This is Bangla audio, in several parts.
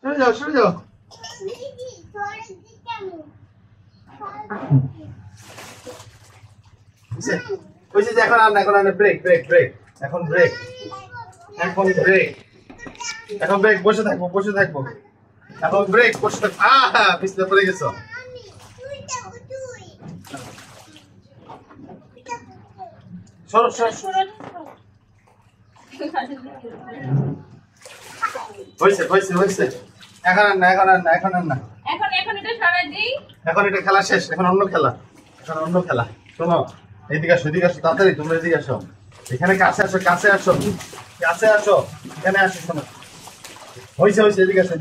সরে যাও বুঝছি যে এখন ব্রেক ব্রেক ব্রেক এখন ব্রেক এখন ব্রেক বসে থাকবো এখন ব্রেক বসে থাকবো পিছলে পড়ে গেছো সরো হয়েছে এখন আর না এখন এটা সরাই দিই এখন এটা খেলা শেষ এখন অন্য খেলা শোনো এদিকে আসো তাড়াতাড়ি তোমরা এদিকে আসো এখানে কাছে আসো এখানে আসো শোনো হয়েছে এদিকে আসো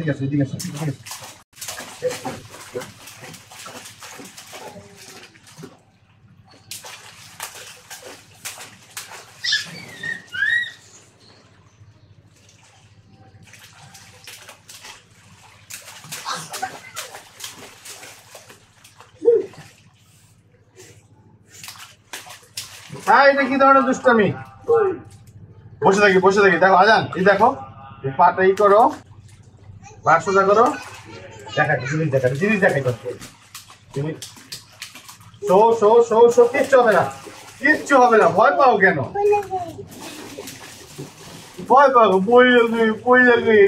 এটা কি ধরনের দুষ্টামি বসে থাকি দেখো আজান এই দেখো পাটা করো পা সোজা করো জিনিস দেখাই তুমি কিচ্ছু হবে না ভয় পাও কেন বই লাগে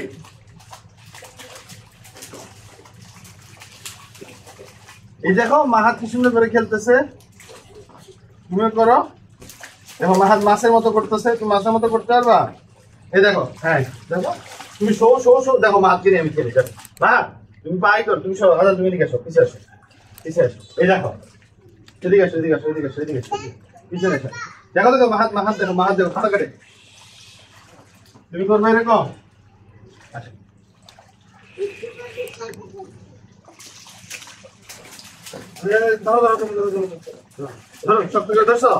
এই দেখো মাহাত কি সুন্দর করে খেলতেছে তুমি করো দেখো মাহাত মাছের মতো করতেছে তুমি মাছের মতো করতে পারবা এই দেখো দেখো তুমি শো দেখো মাছ কিনে আমি খেলি তুমি পাই করো তুমি তুমি এদিকে আসো পিছিয়ে আসো এই দেখো এদিকে আসো পিছনে আসো দেখো মাহাত দেখো খাতা কাটে তুমি করবে এরকম আচ্ছা ধরো সব থেকে ধরছো